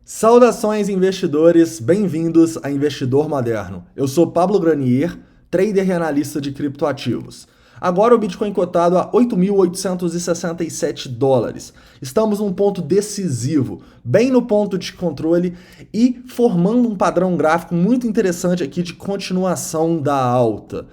Saudações, investidores, bem-vindos a Investidor Moderno. Eu sou Pablo Granier, trader e analista de criptoativos. Agora o Bitcoin cotado a 8.867 dólares. Estamos num ponto decisivo, bem no ponto de controle e formando um padrão gráfico muito interessante aqui de continuação da alta.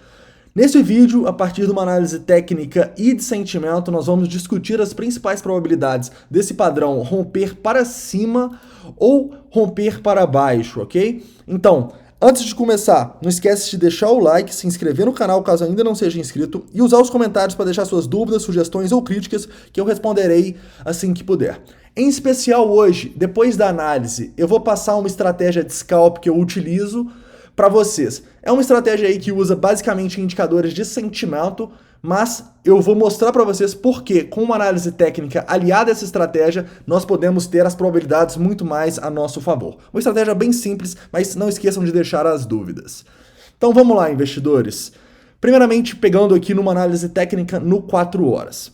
Nesse vídeo, a partir de uma análise técnica e de sentimento, nós vamos discutir as principais probabilidades desse padrão romper para cima ou romper para baixo, ok? Então, antes de começar, não esquece de deixar o like, se inscrever no canal caso ainda não seja inscrito e usar os comentários para deixar suas dúvidas, sugestões ou críticas que eu responderei assim que puder. Em especial hoje, depois da análise, eu vou passar uma estratégia de scalp que eu utilizo para vocês. É uma estratégia aí que usa basicamente indicadores de sentimento, mas eu vou mostrar para vocês porque, com uma análise técnica aliada a essa estratégia, nós podemos ter as probabilidades muito mais a nosso favor. Uma estratégia bem simples, mas não esqueçam de deixar as dúvidas. Então vamos lá, investidores. Primeiramente, pegando aqui numa análise técnica no 4 horas.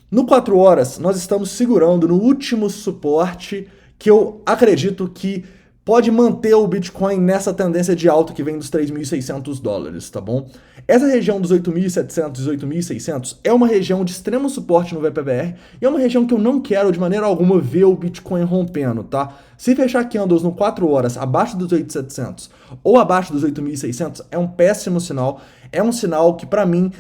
No 4 horas, nós estamos segurando no último suporte que eu acredito que pode manter o Bitcoin nessa tendência de alta que vem dos 3.600 dólares, tá bom? Essa região dos 8.700 e 8.600 é uma região de extremo suporte no VPVR e é uma região que eu não quero de maneira alguma ver o Bitcoin rompendo, tá? Se fechar candles no 4 horas abaixo dos 8.700 ou abaixo dos 8.600 é um péssimo sinal, é um sinal que para mim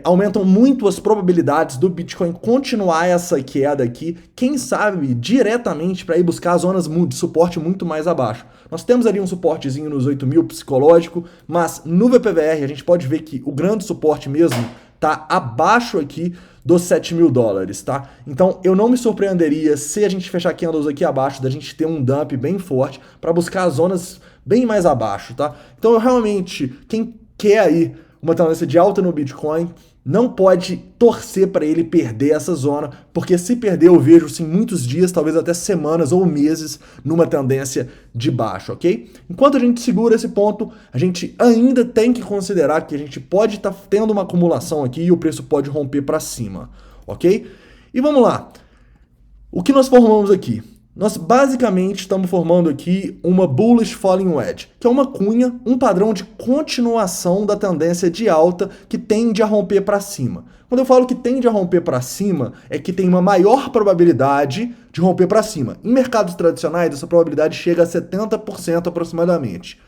aumentam muito as probabilidades do Bitcoin continuar essa queda aqui, quem sabe diretamente para ir buscar zonas de suporte muito mais abaixo. Nós temos ali um suportezinho nos 8.000 psicológico, mas no VPVR a gente pode ver que o grande suporte mesmo está abaixo aqui dos 7.000 dólares, tá? Então eu não me surpreenderia se a gente fechar candles aqui abaixo, da gente ter um dump bem forte para buscar zonas bem mais abaixo, tá? Então eu realmente, quem quer aí uma tendência de alta no Bitcoin, não pode torcer para ele perder essa zona, porque se perder eu vejo sim muitos dias, talvez até semanas ou meses, numa tendência de baixo, ok? Enquanto a gente segura esse ponto, a gente ainda tem que considerar que a gente pode estar tendo uma acumulação aqui e o preço pode romper para cima, ok? E vamos lá. O que nós formamos aqui? Nós basicamente estamos formando aqui uma Bullish Falling Wedge, que é uma cunha, um padrão de continuação da tendência de alta que tende a romper para cima. Quando eu falo que tende a romper para cima, é que tem uma maior probabilidade de romper para cima. Em mercados tradicionais, essa probabilidade chega a 70% aproximadamente.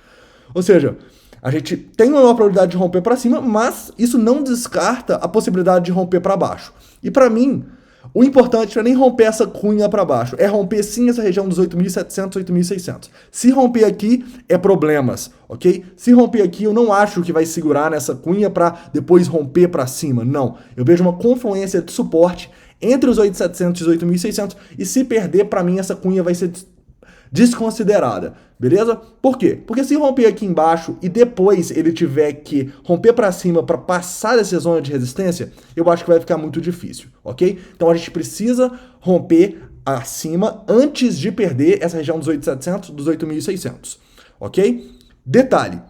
Ou seja, a gente tem uma maior probabilidade de romper para cima, mas isso não descarta a possibilidade de romper para baixo. E para mim, o importante não é nem romper essa cunha para baixo, é romper sim essa região dos 8.700, 8.600. Se romper aqui, é problemas, ok? Se romper aqui, eu não acho que vai segurar nessa cunha para depois romper para cima, não. Eu vejo uma confluência de suporte entre os 8.700 e os 8.600 e se perder, para mim, essa cunha vai ser desconsiderada, beleza? Por quê? Porque se romper aqui embaixo e depois ele tiver que romper para cima para passar essa zona de resistência, eu acho que vai ficar muito difícil, ok? Então a gente precisa romper acima antes de perder essa região dos 8.700, dos 8.600, ok? Detalhe.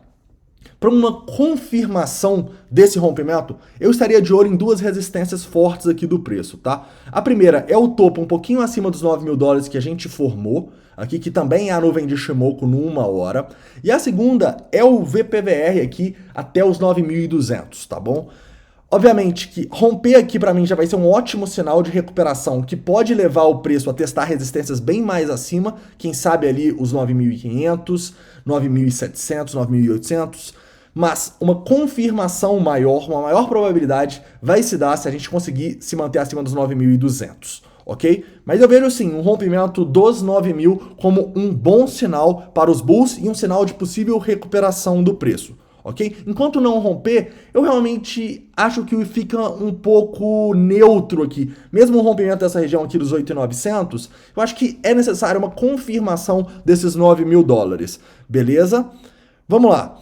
Para uma confirmação desse rompimento, eu estaria de olho em duas resistências fortes aqui do preço, tá? A primeira é o topo um pouquinho acima dos 9.000 dólares que a gente formou, aqui que também é a nuvem de Shimoku no 1 hora. E a segunda é o VPVR aqui até os 9.200, tá bom? Obviamente que romper aqui para mim já vai ser um ótimo sinal de recuperação que pode levar o preço a testar resistências bem mais acima, quem sabe ali os 9.500, 9.700, 9.800, mas uma confirmação maior, uma maior probabilidade vai se dar se a gente conseguir se manter acima dos 9.200, ok? Mas eu vejo assim, um rompimento dos 9.000 como um bom sinal para os bulls e um sinal de possível recuperação do preço. Ok? Enquanto não romper, eu realmente acho que fica um pouco neutro aqui. Mesmo o rompimento dessa região aqui dos 8.900, eu acho que é necessária uma confirmação desses 9.000 dólares. Beleza? Vamos lá.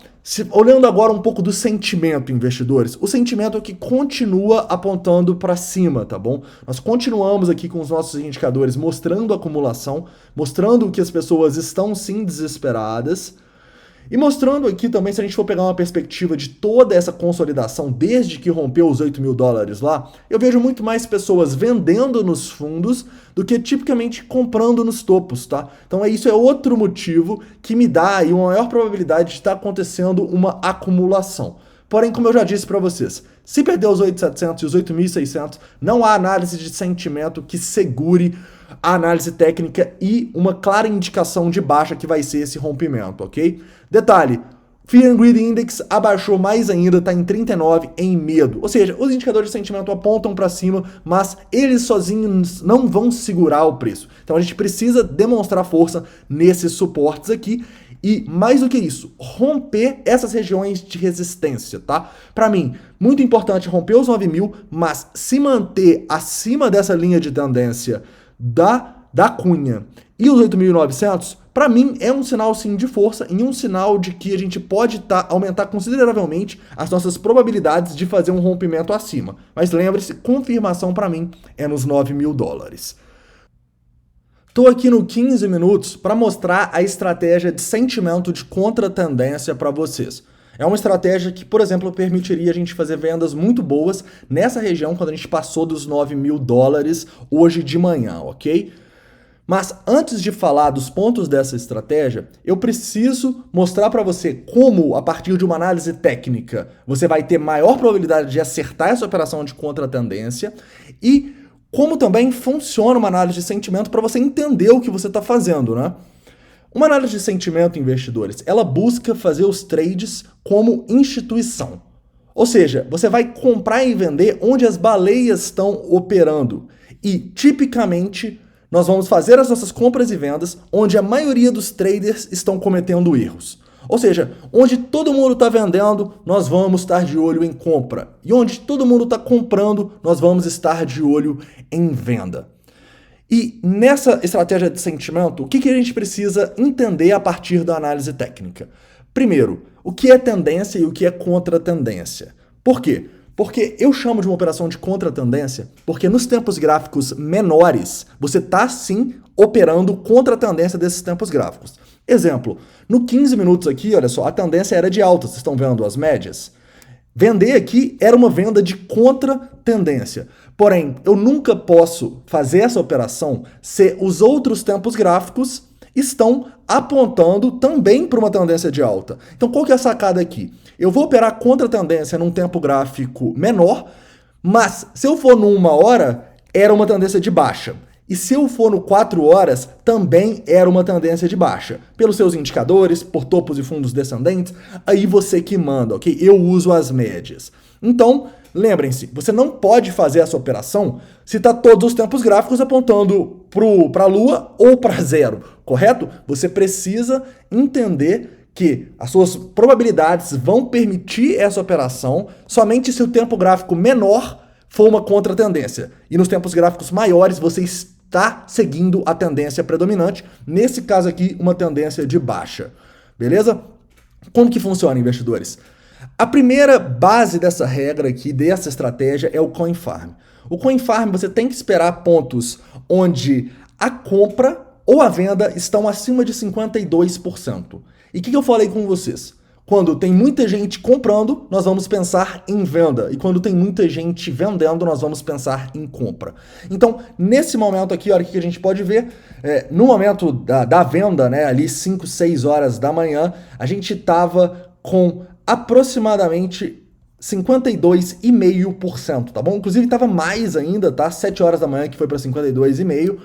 Olhando agora um pouco do sentimento, investidores, o sentimento é que continua apontando para cima, tá bom? Nós continuamos aqui com os nossos indicadores mostrando acumulação, mostrando que as pessoas estão sim desesperadas. E mostrando aqui também, se a gente for pegar uma perspectiva de toda essa consolidação desde que rompeu os 8 mil dólares lá, eu vejo muito mais pessoas vendendo nos fundos do que tipicamente comprando nos topos, tá? Então isso é outro motivo que me dá aí uma maior probabilidade de estar acontecendo uma acumulação. Porém, como eu já disse para vocês, se perder os 8.700 e os 8.600, não há análise de sentimento que segure a análise técnica e uma clara indicação de baixa que vai ser esse rompimento, ok? Detalhe, Fear and Greed Index abaixou mais ainda, está em 39 em medo. Ou seja, os indicadores de sentimento apontam para cima, mas eles sozinhos não vão segurar o preço. Então a gente precisa demonstrar força nesses suportes aqui e, mais do que isso, romper essas regiões de resistência, tá? Para mim, muito importante romper os 9 mil, mas se manter acima dessa linha de tendência da cunha e os 8.900, para mim é um sinal sim de força e um sinal de que a gente pode aumentar consideravelmente as nossas probabilidades de fazer um rompimento acima. Mas lembre-se, confirmação para mim é nos 9 mil dólares. Estou aqui no 15 minutos para mostrar a estratégia de sentimento de contra-tendência para vocês. É uma estratégia que, por exemplo, permitiria a gente fazer vendas muito boas nessa região quando a gente passou dos 9 mil dólares hoje de manhã, ok? Mas antes de falar dos pontos dessa estratégia, eu preciso mostrar para você como, a partir de uma análise técnica, você vai ter maior probabilidade de acertar essa operação de contra-tendência e como também funciona uma análise de sentimento para você entender o que você está fazendo, né? Uma análise de sentimento, investidores, ela busca fazer os trades como instituição. Ou seja, você vai comprar e vender onde as baleias estão operando. E, tipicamente, nós vamos fazer as nossas compras e vendas onde a maioria dos traders estão cometendo erros. Ou seja, onde todo mundo está vendendo, nós vamos estar de olho em compra. E onde todo mundo está comprando, nós vamos estar de olho em venda. E nessa estratégia de sentimento, o que a gente precisa entender a partir da análise técnica? Primeiro, o que é tendência e o que é contra-tendência. Por quê? Porque eu chamo de uma operação de contra-tendência porque nos tempos gráficos menores, você está sim operando contra a tendência desses tempos gráficos. Exemplo, no 15 minutos aqui, olha só, a tendência era de alta, vocês estão vendo as médias? Vender aqui era uma venda de contra-tendência. Porém, eu nunca posso fazer essa operação se os outros tempos gráficos estão apontando também para uma tendência de alta. Então, qual que é a sacada aqui? Eu vou operar contra-tendência num tempo gráfico menor, mas se eu for numa hora, era uma tendência de baixa. E se eu for no 4 horas, também era uma tendência de baixa. Pelos seus indicadores, por topos e fundos descendentes, aí você que manda, ok? Eu uso as médias. Então, lembrem-se, você não pode fazer essa operação se está todos os tempos gráficos apontando para a lua ou para zero, correto? Você precisa entender que as suas probabilidades vão permitir essa operação somente se o tempo gráfico menor for uma contra-tendência. E nos tempos gráficos maiores, você está seguindo a tendência predominante, nesse caso aqui, uma tendência de baixa. Beleza? Como que funciona, investidores? A primeira base dessa regra aqui, dessa estratégia, é o Coin Farm. O Coin Farm, você tem que esperar pontos onde a compra ou a venda estão acima de 52%. E o que eu falei com vocês? Quando tem muita gente comprando, nós vamos pensar em venda. E quando tem muita gente vendendo, nós vamos pensar em compra. Então, nesse momento aqui, olha o que a gente pode ver. No momento da venda, né, ali 5, 6 horas da manhã, a gente estava com aproximadamente 52,5%, tá bom? Inclusive estava mais ainda, tá? 7 horas da manhã que foi para 52,5%.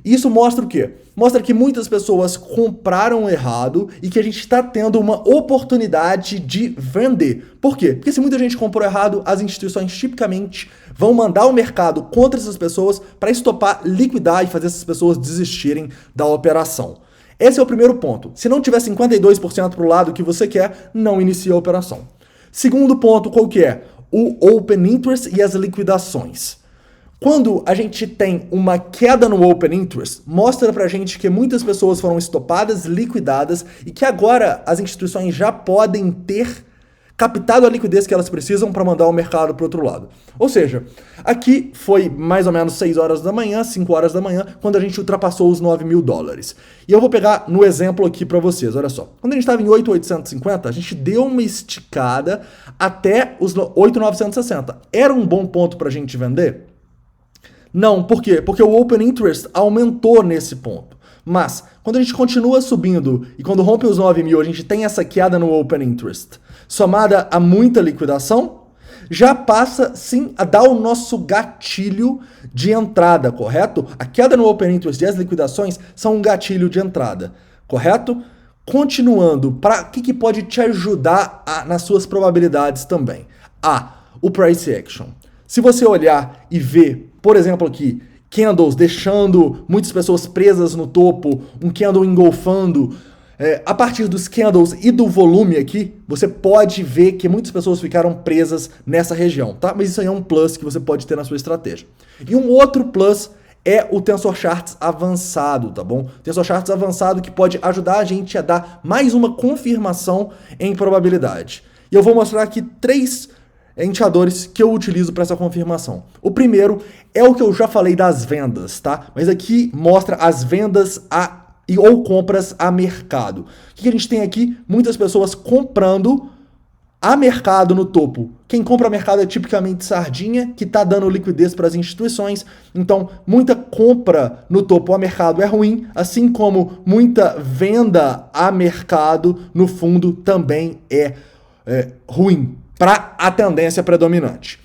Isso mostra o quê? Mostra que muitas pessoas compraram errado e que a gente está tendo uma oportunidade de vender. Por quê? Porque se muita gente comprou errado, as instituições tipicamente vão mandar o mercado contra essas pessoas para estopar, liquidar e fazer essas pessoas desistirem da operação. Esse é o primeiro ponto. Se não tiver 52% para o lado que você quer, não inicia a operação. Segundo ponto, qual que é? O Open Interest e as liquidações. Quando a gente tem uma queda no Open Interest, mostra pra gente que muitas pessoas foram estopadas, liquidadas e que agora as instituições já podem ter captado a liquidez que elas precisam para mandar o mercado para o outro lado. Ou seja, aqui foi mais ou menos 6 horas da manhã, 5 horas da manhã, quando a gente ultrapassou os 9 mil dólares. E eu vou pegar no exemplo aqui para vocês, olha só. Quando a gente estava em 8.850, a gente deu uma esticada até os 8.960. Era um bom ponto para a gente vender? Não, por quê? Porque o Open Interest aumentou nesse ponto. Mas, quando a gente continua subindo e quando rompe os 9 mil, a gente tem essa queda no Open Interest, somada a muita liquidação, já passa sim a dar o nosso gatilho de entrada, correto? A queda no Open Interest e as liquidações são um gatilho de entrada, correto? Continuando, o que pode te ajudar nas suas probabilidades também? O Price Action. Se você olhar e ver, por exemplo aqui, candles deixando muitas pessoas presas no topo, um candle engolfando, a partir dos candles e do volume aqui, você pode ver que muitas pessoas ficaram presas nessa região, tá? Mas isso aí é um plus que você pode ter na sua estratégia. E um outro plus é o Tensor Charts avançado, tá bom? Tensor Charts avançado que pode ajudar a gente a dar mais uma confirmação em probabilidade. E eu vou mostrar aqui 3 indicadores que eu utilizo para essa confirmação. O primeiro é o que eu já falei das vendas, tá? Mas aqui mostra as vendas ou compras a mercado. O que a gente tem aqui? Muitas pessoas comprando a mercado no topo. Quem compra a mercado é tipicamente sardinha, que está dando liquidez para as instituições. Então, muita compra no topo a mercado é ruim, assim como muita venda a mercado no fundo também é ruim para a tendência predominante.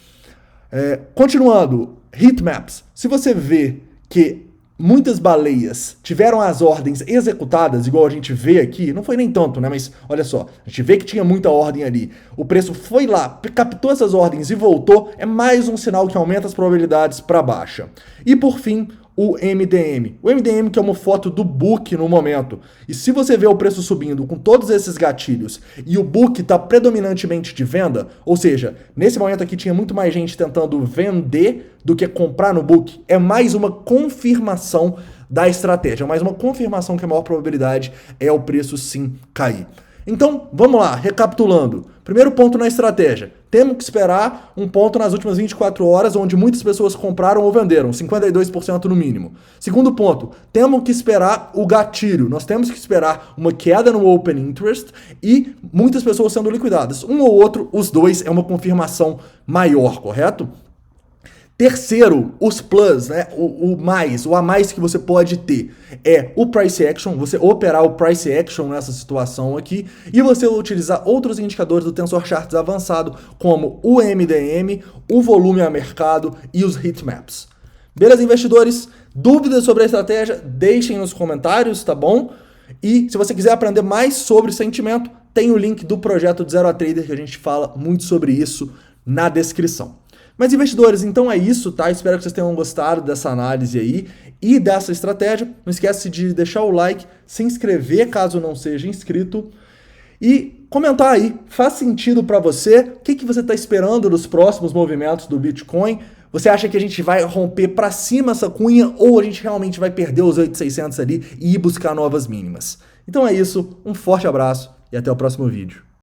Continuando, heatmaps. Se você vê que muitas baleias tiveram as ordens executadas, igual a gente vê aqui, não foi nem tanto, né? Mas olha só, a gente vê que tinha muita ordem ali. O preço foi lá, captou essas ordens e voltou, é mais um sinal que aumenta as probabilidades para baixa. E por fim, o MDM. O MDM que é uma foto do book no momento. E se você vê o preço subindo com todos esses gatilhos e o book está predominantemente de venda, ou seja, nesse momento aqui tinha muito mais gente tentando vender do que comprar no book, é mais uma confirmação da estratégia, mais uma confirmação que a maior probabilidade é o preço sim cair. Então, vamos lá, recapitulando. Primeiro ponto na estratégia. Temos que esperar um ponto nas últimas 24 horas onde muitas pessoas compraram ou venderam, 52% no mínimo. Segundo ponto, temos que esperar o gatilho. Nós temos que esperar uma queda no Open Interest e muitas pessoas sendo liquidadas. Um ou outro, os dois, é uma confirmação maior, correto? Terceiro, os plus, né? O a mais que você pode ter é o price action, você operar o price action nessa situação aqui e você utilizar outros indicadores do Tensor Charts avançado, como o MDM, o volume a mercado e os heatmaps. Beleza, investidores? Dúvidas sobre a estratégia? Deixem nos comentários, tá bom? E se você quiser aprender mais sobre sentimento, tem o link do projeto de Zero a Trader que a gente fala muito sobre isso na descrição. Mas investidores, então é isso, tá? Espero que vocês tenham gostado dessa análise aí e dessa estratégia. Não esquece de deixar o like, se inscrever caso não seja inscrito e comentar aí, faz sentido para você? O que você está esperando dos próximos movimentos do Bitcoin? Você acha que a gente vai romper para cima essa cunha ou a gente realmente vai perder os 8.600 ali e ir buscar novas mínimas? Então é isso, um forte abraço e até o próximo vídeo.